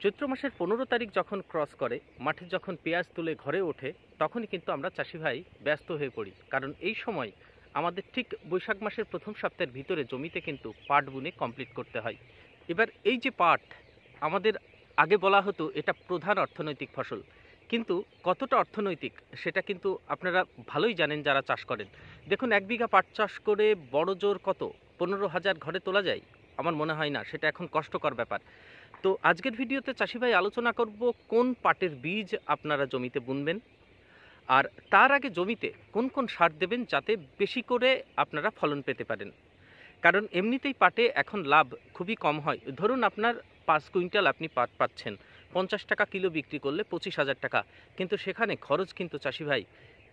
চৈত্র মাসের 15 তারিখ যখন ক্রস করে, মাঠে যখন পেঁয়াজ তুলে ঘরে ওঠে, তখনই কিন্তু আমরা চাষি ভাই ব্যস্ত হয়ে পড়ি। কারণ এই সময় আমাদের ঠিক বৈশাখ মাসের প্রথম সপ্তাহের ভিতরে জমিতে কিন্তু পাট বুনে কমপ্লিট করতে হয়। এবার এই যে পাট, আমাদের আগে বলা হতো এটা প্রধান অর্থনৈতিক ফসল, কিন্তু কতটা অর্থনৈতিক সেটা কিন্তু আপনারা ভালোই জানেন যারা চাষ করেন। দেখুন, 1 বিঘা পাট চাষ করে বড় জোর কত 15,000 ঘরে তোলা যায়? আমার মনে হয় না, সেটা এখন কষ্টকর ব্যাপার। তো আজকের ভিডিওতে চাষি ভাই আলোচনা করব কোন পাটের বীজ আপনারা জমিতে বুনবেন, আর তার আগে জমিতে কোন কোন সার দেবেন যাতে বেশি করে আপনারা ফলন পেতে পারেন। কারণ এমনিতেই পাটে এখন লাভ খুবই কম হয়। ধরুন আপনার 5 কুইন্টাল আপনি পাট পাচ্ছেন, 50 টাকা কিলো বিক্রি করলে 25,000 টাকা, কিন্তু সেখানে খরচ কিন্তু চাষি ভাই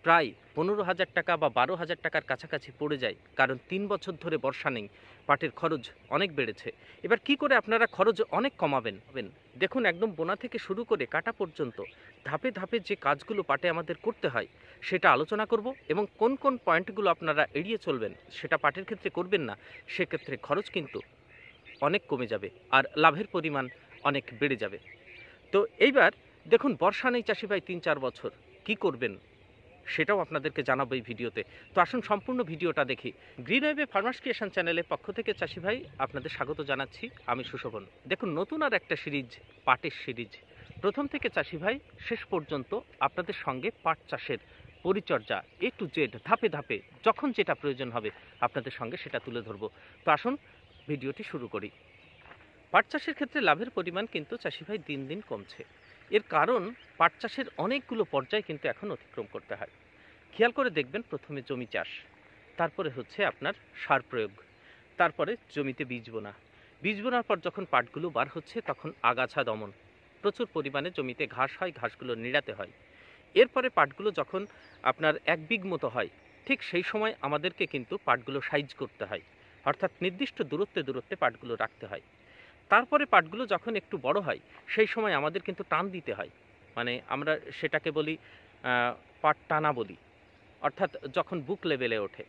প্রায় 15,000 টাকা বা 12,000 টাকার কাছাকাছি পড়ে যায়। কারণ 3 বছর ধরে বর্ষা নেই, পাটের খরচ অনেক বেড়েছে। এবার কি করে আপনারা খরচ অনেক কমাবেন? দেখুন, একদম বোনা থেকে শুরু করে কাটা পর্যন্ত ধাপে ধাপে যে কাজগুলো পাটে আমাদের করতে হয় সেটা আলোচনা করব, এবং কোন কোন পয়েন্টগুলো আপনারা এড়িয়ে চলবেন, সেটা পাটের ক্ষেত্রে করবেন না, সেক্ষেত্রে খরচ কিন্তু অনেক কমে যাবে আর লাভের পরিমাণ অনেক বেড়ে যাবে। তো এইবার দেখুন, বর্ষা নেই চাষি ভাই 3-4 বছর, কি করবেন সেটাও আপনাদেরকে জানাবো এই ভিডিওতে। তো আসুন সম্পূর্ণ ভিডিওটা দেখি। গ্রিন ওয়েবে ফার্মার্স ক্রিয়েশন চ্যানেলের পক্ষ থেকে চাষি ভাই আপনাদের স্বাগত জানাচ্ছি, আমি সুশোভন। দেখুন, নতুন আর একটা সিরিজ, পাটের সিরিজ। প্রথম থেকে চাষি ভাই শেষ পর্যন্ত আপনাদের সঙ্গে পাট চাষের পরিচর্যা A to Z ধাপে ধাপে যখন যেটা প্রয়োজন হবে আপনাদের সঙ্গে সেটা তুলে ধরবো। তো আসুন ভিডিওটি শুরু করি। পাট চাষের ক্ষেত্রে লাভের পরিমাণ কিন্তু চাষি ভাই দিন দিন কমছে। এর কারণ, পাট চাষের অনেকগুলো পর্যায় কিন্তু এখন অতিক্রম করতে হয়। খেয়াল করে দেখবেন, প্রথমে জমি চাষ, তারপরে হচ্ছে আপনার সার প্রয়োগ, তারপরে জমিতে বীজ বোনা। বীজ বোনার পর যখন পাটগুলো বার হচ্ছে তখন আগাছা দমন, প্রচুর পরিমাণে জমিতে ঘাস হয়, ঘাসগুলো নিড়াতে হয়। এরপরে পাটগুলো যখন আপনার 1 বিঘ মতো হয়, ঠিক সেই সময় আমাদেরকে কিন্তু পাটগুলো সাইজ করতে হয়, অর্থাৎ নির্দিষ্ট দূরত্বে দূরত্বে পাটগুলো রাখতে হয়। তারপরে পাটগুলো যখন একটু বড় হয় সেই সময় আমাদের কিন্তু টান দিতে হয়, মানে আমরা সেটাকে বলি পাট টানা বলি, অর্থাৎ যখন বুক লেভেলে ওঠে।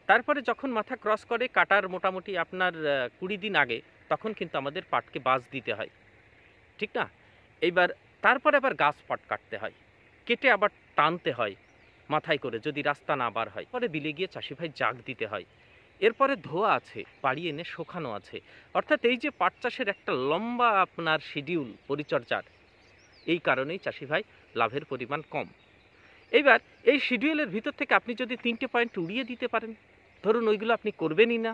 তারপরে যখন মাথা ক্রস করে কাটার মোটামুটি আপনার 20 দিন আগে, তখন কিন্তু আমাদের পাটকে বাজ দিতে হয়, ঠিক না? এইবার তারপরে আবার গাছ পাট কাটতে হয়, কেটে আবার টানতে হয় মাথায় করে, যদি রাস্তা না বার হয়। পরে বিলে গিয়ে চাষি ভাই জাগ দিতে হয়। এরপরে ধোয়া আছে, বাড়ি এনে শোকানো আছে। অর্থাৎ এই যে পাট চাষের একটা লম্বা আপনার শিডিউল পরিচর্যার, এই কারণেই চাষি ভাই লাভের পরিমাণ কম। এইবার এই শিডিউলের ভিতর থেকে আপনি যদি 3টে পয়েন্ট উড়িয়ে দিতে পারেন, ধরুন ওইগুলো আপনি করবেনই না,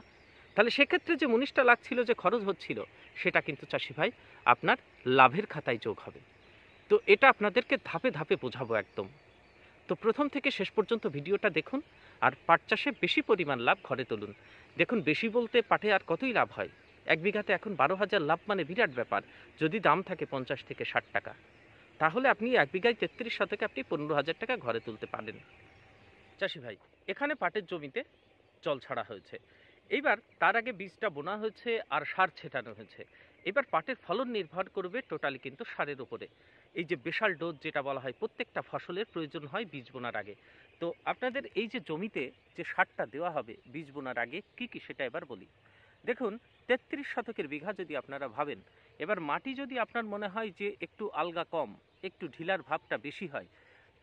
তাহলে সেক্ষেত্রে যে 19টা লাখ ছিল, যে খরচ হচ্ছিল, সেটা কিন্তু চাষি ভাই আপনার লাভের খাতায় যোগ হবে। তো এটা আপনাদেরকে ধাপে ধাপে বোঝাবো একদম। তো প্রথম থেকে শেষ পর্যন্ত ভিডিওটা দেখুন, আর পাট চাষে বেশি পরিমাণ লাভ ঘরে তুলুন। দেখুন, বেশি বলতে পাটে আর কতই লাভ হয়? 1 বিঘাতে এখন 12,000 লাভ, মানে বিরাট ব্যাপার। যদি দাম থাকে 50 থেকে 60 টাকা, তাহলে আপনি 1 বিঘায় 33 শতকে আপনি 15,000 টাকা ঘরে তুলতে পারেন। চাষি ভাই, এখানে পাটের জমিতে জল ছাড়া হয়েছে, এইবার তার আগে বীজটা বোনা হয়েছে আর সার ছেটানো হয়েছে। এবার পাটের ফলন নির্ভর করবে টোটালি কিন্তু সারের উপরে। এই যে বেশাল ডোজ যেটা বলা হয়, প্রত্যেকটা ফসলের প্রয়োজন হয় বীজ বোনার আগে। তো আপনাদের এই যে জমিতে যে সারটা দেওয়া হবে বীজ বোনার আগে কি কি সেটা এবার বলি। দেখুন, 33 শতকের বিঘা যদি আপনারা ভাবেন, এবার মাটি যদি আপনার মনে হয় যে একটু আলগা কম, একটু ঢিলার ভাবটা বেশি হয়,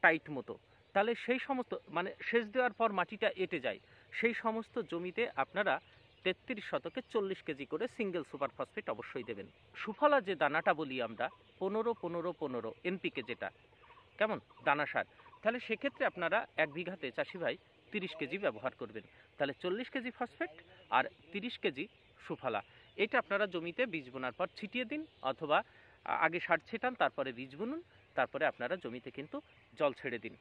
টাইট মতো, তাহলে সেই সমস্ত, মানে সেচ দেওয়ার পর মাটিটা এঁটে যায়, সেই সমস্ত জমিতে আপনারা 33 শতকে 40 কেজি করে সিঙ্গেল সুপার ফসফেট অবশ্যই দেবেন। সুফলা যে দানাটা বলি আমরা, 15-15-15 এনপিকে, যেটা কেমন দানা সার, তাহলে সেক্ষেত্রে আপনারা 1 বিঘাতে চাষি ভাই 30 কেজি ব্যবহার করবেন। তাহলে 40 কেজি ফসফেট আর 30 কেজি সুফলা, এটা আপনারা জমিতে বীজ বোনার পর ছিটিয়ে দিন, অথবা আগে সার ছেটান, তারপরে বীজ বুনুন, তারপরে আপনারা জমিতে কিন্তু জল ছেড়ে দিন।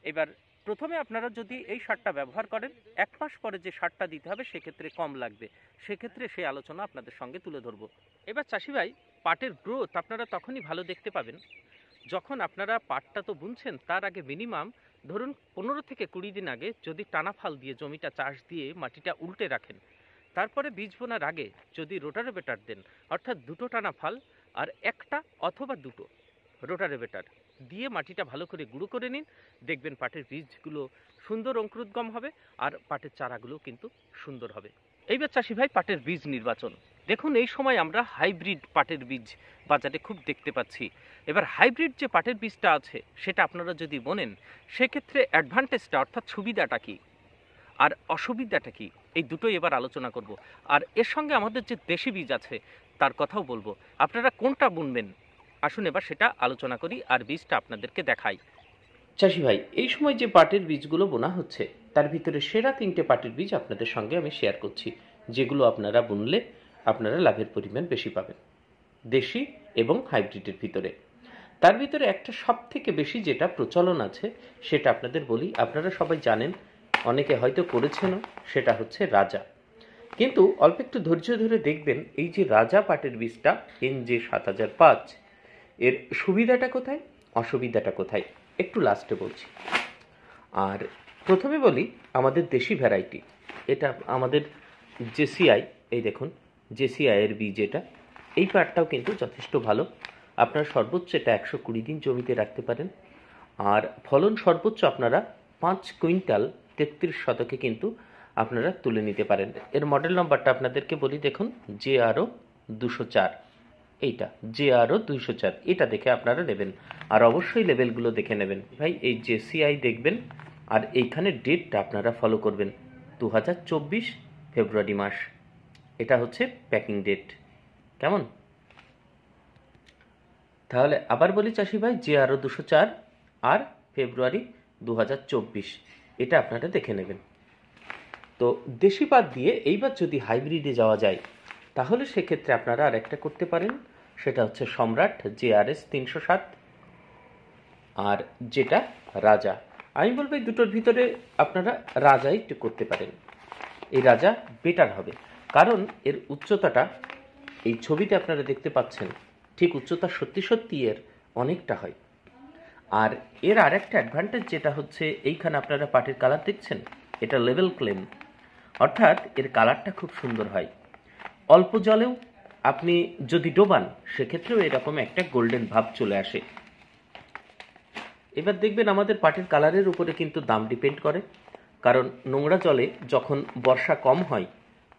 এবার প্রথমে আপনারা যদি এই সারটা ব্যবহার করেন, 1 মাস পরে যে সারটা দিতে হবে সেক্ষেত্রে কম লাগবে, সেক্ষেত্রে সেই আলোচনা আপনাদের সঙ্গে তুলে ধরবো। এবার চাষি ভাই, পাটের গ্রোথ আপনারা তখনই ভালো দেখতে পাবেন যখন আপনারা পাটটা তো বুনছেন, তার আগে মিনিমাম ধরুন 15 থেকে 20 দিন আগে যদি টানা ফাল দিয়ে জমিটা চাষ দিয়ে মাটিটা উল্টে রাখেন, তারপরে বীজ বোনার আগে যদি রোটারেবেটার দেন, অর্থাৎ 2টো টানা ফাল আর 1টা অথবা 2টো রোটারেবেটার দিয়ে মাটিটা ভালো করে গুঁড়ো করে নিন, দেখবেন পাটের বীজগুলো সুন্দর অঙ্কুরোদ্গম হবে আর পাটের চারাগুলো কিন্তু সুন্দর হবে। এইবার চাষি ভাই, পাটের বীজ নির্বাচন। দেখুন এই সময় আমরা হাইব্রিড পাটের বীজ বাজারে খুব দেখতে পাচ্ছি। এবার হাইব্রিড যে পাটের বীজটা আছে সেটা আপনারা যদি বলেন, সেক্ষেত্রে অ্যাডভান্টেজটা অর্থাৎ সুবিধাটা কি আর অসুবিধাটা কি, এই দুটোই এবার আলোচনা করব। আর এর সঙ্গে আমাদের যে দেশি বীজ আছে তার কথাও বলবো। আপনারা কোনটা বুনবেন আসুন এবার সেটা আলোচনা করি আর বীজটা আপনাদেরকে দেখাই। চাষি ভাই, এই সময় যে পাটের বীজগুলো বোনা হচ্ছে তার ভিতরে সেরা 3টে পাটের বীজ আপনাদের সঙ্গে আমি শেয়ার করছি, যেগুলো আপনারা বুনলে আপনারা লাভের পরিমাণ বেশি পাবেন দেশি এবং হাইব্রিডের ভিতরে। তার ভিতরে একটা সব থেকে বেশি যেটা প্রচলন আছে সেটা আপনাদের বলি, আপনারা সবাই জানেন, অনেকে হয়তো করেছেনও, সেটা হচ্ছে রাজা। কিন্তু অল্প একটু ধৈর্য ধরে দেখবেন, এই যে রাজা পাটের বীজটা NJ7005, এর সুবিধাটা কোথায়, অসুবিধাটা কোথায়, একটু লাস্টে বলছি। আর প্রথমে বলি আমাদের দেশি ভ্যারাইটি, এটা আমাদের জেসিআই, এই দেখুন জেসিআইয়ের বীজ এটা। এই পাটটাও কিন্তু যথেষ্ট ভালো, আপনারা সর্বোচ্চ এটা 120 দিন জমিতে রাখতে পারেন। আর ফলন সর্বোচ্চ আপনারা 5 কুইন্টাল 33 শতকে কিন্তু আপনারা তুলে নিতে পারেন। এর মডেল নাম্বারটা আপনাদেরকে বলি, দেখুন JRO 204, এইটা JRO 204, এটা দেখে আপনারা নেবেন। আর অবশ্যই লেভেলগুলো দেখে নেবেন ভাই, এই জেসিআই দেখবেন আর এইখানে ডেটটা আপনারা ফলো করবেন, 2024 ফেব্রুয়ারি মাস, এটা হচ্ছে প্যাকিং ডেট। কেমন? তাহলে আবার বলি চাষি ভাই, JRO 204 আর ফেব্রুয়ারি 2024, এটা আপনারা দেখে নেবেন। তো দেশি পাট দিয়ে এইবার যদি হাইব্রিডে যাওয়া যায় তাহলে সেক্ষেত্রে আপনারা আর একটা করতে পারেন, সেটা হচ্ছে সম্রাট JRS 307 আর যেটা রাজা। আমি বলবো এই দুটোর ভিতরে আপনারা রাজাই করতে পারেন, এই রাজা বেটার হবে, কারণ এর উচ্চতাটা এই ছবিতে আপনারা দেখতে পাচ্ছেন, ঠিক উচ্চতা সত্যি সত্যি এর অনেকটা হয়। আর এর আরেকটা অ্যাডভান্টেজ যেটা হচ্ছে, এইখানে আপনারা পাটের কালার দেখছেন, এটা লেভেল ক্লেম, অর্থাৎ এর কালারটা খুব সুন্দর হয়। অল্প জলেও আপনি যদি ডোবান সেক্ষেত্রেও এরকম একটা গোল্ডেন ভাব চলে আসে। এবার দেখবেন আমাদের পাটের কালারের উপরে কিন্তু দাম ডিপেন্ড করে, কারণ নোংরা জলে যখন বর্ষা কম হয়,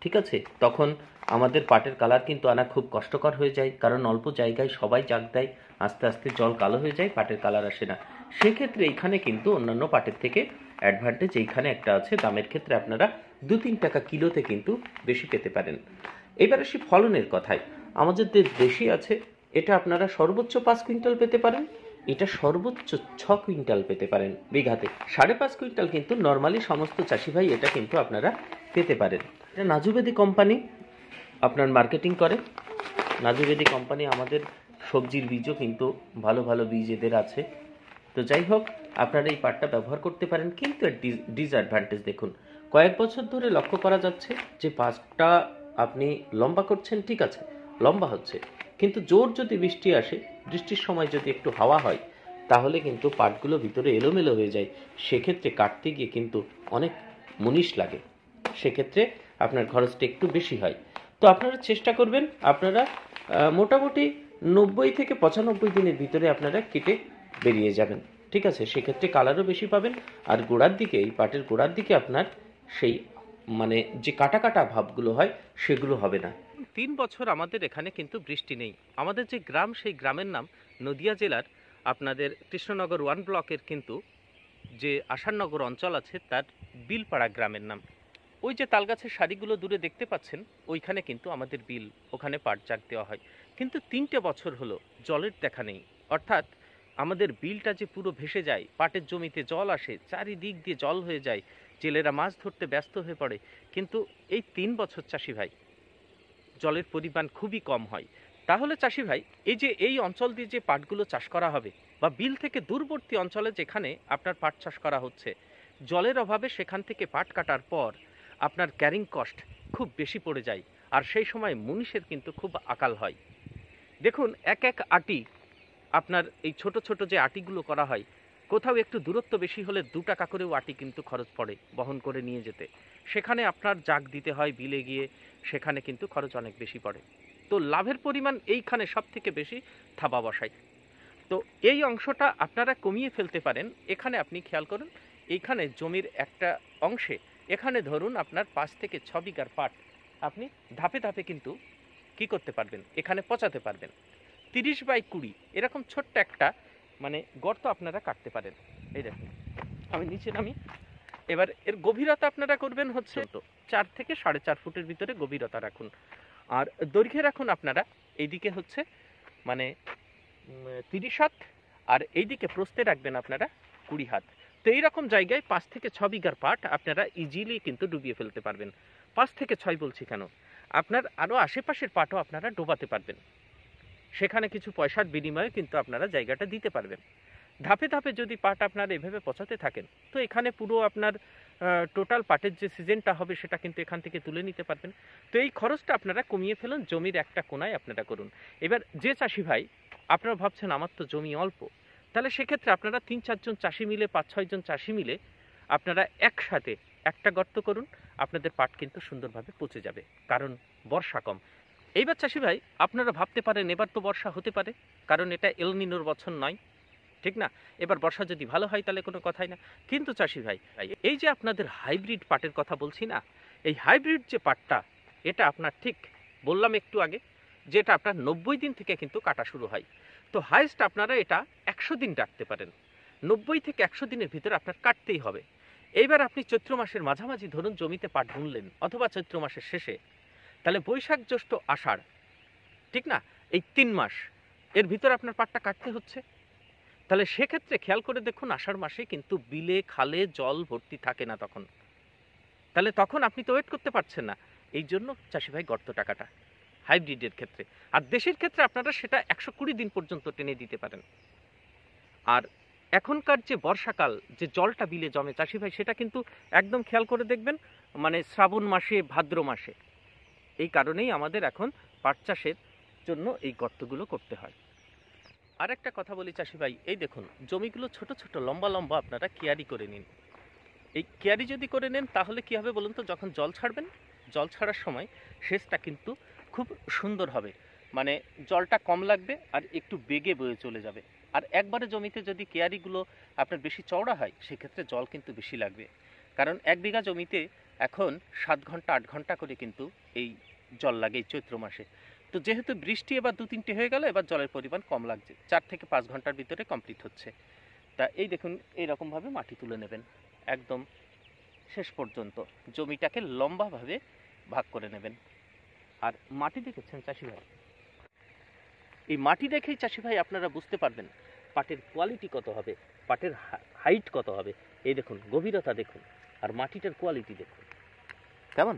ঠিক আছে, তখন আমাদের পাটের কালার কিন্তু আনা খুব কষ্টকর হয়ে যায়, কারণ অল্প জায়গায় সবাই জাগ দেয়, আস্তে আস্তে জল কালো হয়ে যায়, পাটের কালার আসে না। সেক্ষেত্রে এইখানে কিন্তু অন্যান্য পাটের থেকে অ্যাডভান্টেজ এইখানে একটা আছে, দামের ক্ষেত্রে আপনারা 2-3 টাকা কিলোতে কিন্তু বেশি পেতে পারেন। এবার আসি ফলনের কথায়, আমাদের দেশি আছে, এটা আপনারা সর্বোচ্চ 5 কুইন্টাল পেতে পারেন, এটা সর্বোচ্চ 6 কুইন্টাল পেতে পারেন বিঘাতে। 5.5 কুইন্টাল কিন্তু নর্মালি সমস্ত চাষি ভাই এটা কিন্তু আপনারা পেতে পারেন। এটা নাজুবেদি কোম্পানি আপনার মার্কেটিং করে। নাজুবেদি কোম্পানি আমাদের সবজির বীজও কিন্তু ভালো ভালো বীজ এদের আছে। তো যাই হোক, আপনারা এই পাটটা ব্যবহার করতে পারেন, কিন্তু এর ডিসঅ্যাডভান্টেজ দেখুন, কয়েক বছর ধরে লক্ষ্য করা যাচ্ছে যে পাটটা আপনি লম্বা করছেন, ঠিক আছে লম্বা হচ্ছে, কিন্তু জোর যদি বৃষ্টি আসে, বৃষ্টির সময় যদি একটু হাওয়া হয়, তাহলে কিন্তু পাটগুলো ভিতরে এলোমেলো হয়ে যায়, সেক্ষেত্রে কাটতে গিয়ে কিন্তু অনেক মুনিশ লাগে, সেক্ষেত্রে আপনার খরচটা একটু বেশি হয়। তো আপনারা চেষ্টা করবেন, আপনারা মোটামুটি 90 থেকে 95 দিনের ভিতরে আপনারা কেটে বেরিয়ে যাবেন, ঠিক আছে, সেক্ষেত্রে কালারও বেশি পাবেন। আর গোড়ার দিকে, এই পাটের গোড়ার দিকে আপনার সেই মানে যে কাটা কাটা ভাবগুলো হয় সেগুলো হবে না। 3 বছর আমাদের এখানে কিন্তু বৃষ্টি নেই। আমাদের যে গ্রাম, সেই গ্রামের নাম নদিয়া জেলার আপনাদের কৃষ্ণনগর 1 ব্লকের কিন্তু যে আসারনগর অঞ্চল আছে তার বিলপাড়া গ্রামের নাম। ওই যে তালগাছের সারিগুলো দূরে দেখতে পাচ্ছেন, ওইখানে কিন্তু আমাদের বিল, ওখানে পাট চাক দেওয়া হয়। কিন্তু 3টে বছর হলো জলের দেখা নেই, অর্থাৎ আমাদের বিলটা যে পুরো ভেসে যায়, পাটের জমিতে জল আসে, চারিদিক দিয়ে জল হয়ে যায়, জেলেরা মাছ ধরতে ব্যস্ত হয়ে পড়ে, কিন্তু এই 3 বছর চাষি ভাই জলের পরিমাণ খুবই কম হয়। তাহলে চাষি ভাই, এই যে এই অঞ্চল দিয়ে যে পাটগুলো চাষ করা হবে, বা বিল থেকে দূরবর্তী অঞ্চলে যেখানে আপনার পাট চাষ করা হচ্ছে, জলের অভাবে সেখান থেকে পাট কাটার পর আপনার ক্যারিং কস্ট খুব বেশি পড়ে যায়, আর সেই সময় মুনিশের কিন্তু খুব আকাল হয়। দেখুন এক এক আটি, আপনার এই ছোট ছোট যে আটিগুলো করা হয়, কোথাও একটু দূরত্ব বেশি হলে 2 টাকা করেও আটি কিন্তু খরচ পড়ে বহন করে নিয়ে যেতে, সেখানে আপনার জাগ দিতে হয় বিলে গিয়ে, সেখানে কিন্তু খরচ অনেক বেশি পড়ে। তো লাভের পরিমাণ এইখানে সব থেকে বেশি থাবা বসায়। তো এই অংশটা আপনারা কমিয়ে ফেলতে পারেন। এখানে আপনি খেয়াল করুন, এইখানে জমির একটা অংশে, এখানে ধরুন আপনার 5 থেকে 6 বিঘার পাট আপনি ধাপে ধাপে কিন্তু কি করতে পারবেন, এখানে পচাতে পারবেন। 30x20 এরকম ছোট্ট একটা মানে গর্ত আপনারা কাটতে পারেন। এই দেখুন আমি নিচে নামি। এবার এর গভীরতা আপনারা করবেন হচ্ছে তো 4 থেকে 4.5 ফুটের ভিতরে গভীরতা রাখুন। আর দৈর্ঘ্যে রাখুন আপনারা এইদিকে হচ্ছে মানে 30 হাত, আর এইদিকে প্রস্থে রাখবেন আপনারা 20 হাত। তো এইরকম জায়গায় 5 থেকে 6 বিঘার পাট আপনারা ইজিলি কিন্তু ডুবিয়ে ফেলতে পারবেন। 5 থেকে 6 বলছি কেন, আপনার আরও আশেপাশের পাটও আপনারা ডোবাতে পারবেন। সেখানে কিছু পয়সার বিনিময়ে কিন্তু আপনারা জায়গাটা দিতে পারবেন। ধাপে ধাপে যদি পাট আপনারা এভাবে পচাতে থাকেন তো এখানে পুরো আপনার টোটাল পাটের যে সিজনটা হবে সেটা কিন্তু এখান থেকে তুলে নিতে পারবেন। তো এই খরচটা আপনারা কমিয়ে ফেলুন, জমির একটা কোনায় আপনারা করুন। এবার যে চাষি ভাই আপনারা ভাবছেন আমার তো জমি অল্প, তাহলে সেক্ষেত্রে আপনারা 3-4 জন চাষি মিলে 5-6 জন চাষি মিলে আপনারা একসাথে একটা গর্ত করুন, আপনাদের পাট কিন্তু সুন্দরভাবে পচে যাবে, কারণ বর্ষা কম। এইবার চাষি ভাই আপনারা ভাবতে পারেন এবার তো বর্ষা হতে পারে, কারণ এটা এল নিনোর বছর নয়, ঠিক না? এবার বর্ষা যদি ভালো হয় তাহলে কোনো কথাই না। কিন্তু চাষি ভাই এই যে আপনাদের হাইব্রিড পাটের কথা বলছি না, এই হাইব্রিড যে পাটটা এটা আপনার ঠিক বললাম একটু আগে, যেটা আপনার 90 দিন থেকে কিন্তু কাটা শুরু হয়। তো হাইস্ট আপনারা এটা 100 দিন রাখতে পারেন। 90 থেকে 100 দিনের ভিতরে আপনার কাটতেই হবে। এইবার আপনি চৈত্র মাসের মাঝামাঝি ধরুন জমিতে পাট বুনলেন, অথবা চৈত্র মাসের শেষে, তাহলে বৈশাখ জ্যৈষ্ঠ আষাঢ়, ঠিক না, এই 3 মাস এর ভিতরে আপনার পাটটা কাটতে হচ্ছে। তাহলে সেক্ষেত্রে খেয়াল করে দেখুন আষাঢ় মাসে কিন্তু বিলে খালে জল ভর্তি থাকে না তখন, তাহলে তখন আপনি তো ওয়েট করতে পারছেন না। এই জন্য চাষি ভাই গর্ত টাকাটা হাইব্রিডের ক্ষেত্রে, আর দেশের ক্ষেত্রে আপনারা সেটা 120 দিন পর্যন্ত টেনে দিতে পারেন। আর এখনকার যে বর্ষাকাল যে জলটা বিলে জমে চাষি ভাই, সেটা কিন্তু একদম খেয়াল করে দেখবেন মানে শ্রাবণ মাসে ভাদ্র মাসে। এই কারণেই আমাদের এখন পাট চাষের জন্য এই গর্তগুলো করতে হয়। আর একটা কথা বলি চাষি ভাই, এই দেখুন জমিগুলো ছোট ছোট লম্বা লম্বা আপনারা কিয়ারি করে নিন। এই কিয়ারি যদি করে নেন তাহলে কি হবে বলুন তো, যখন জল ছাড়বেন, জল ছাড়ার সময় সেচটা কিন্তু খুব সুন্দর হবে, মানে জলটা কম লাগবে আর একটু বেগে বয়ে চলে যাবে। আর একবারে জমিতে যদি কিয়ারিগুলো আপনার বেশি চওড়া হয় সেক্ষেত্রে জল কিন্তু বেশি লাগবে, কারণ 1 বিঘা জমিতে এখন 7 ঘন্টা 8 ঘন্টা করে কিন্তু এই জল লাগে এই চৈত্র মাসে। তো যেহেতু বৃষ্টি এবার 2-3টে হয়ে গেল, এবার জলের পরিমাণ কম লাগছে, 4 থেকে 5 ঘন্টার ভিতরে কমপ্লিট হচ্ছে। তা এই দেখুন এইরকমভাবে মাটি তুলে নেবেন, একদম শেষ পর্যন্ত জমিটাকে লম্বাভাবে ভাগ করে নেবেন। আর মাটি দেখেছেন চাষি ভাই, এই মাটি দেখেই চাষি ভাই আপনারা বুঝতে পারবেন পাটের কোয়ালিটি কত হবে, পাটের হাইট কত হবে। এই দেখুন গভীরতা দেখুন, আর মাটিটার কোয়ালিটি দেখুন কেমন।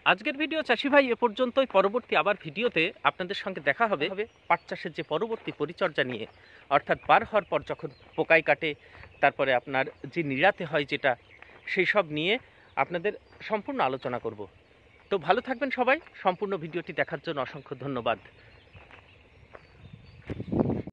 আজকের ভিডিও চাষি ভাই এ পর্যন্তই। পরবর্তী আবার ভিডিওতে আপনাদের সঙ্গে দেখা হবে পাট চাষের যে পরবর্তী পরিচর্যা নিয়ে, অর্থাৎ বার হওয়ার পর যখন পোকায় কাটে, তারপরে আপনার যে নিড়াতে হয় যেটা, সেই সব নিয়ে আপনাদের সম্পূর্ণ আলোচনা করব। তো ভালো থাকবেন সবাই। সম্পূর্ণ ভিডিওটি দেখার জন্য অসংখ্য ধন্যবাদ।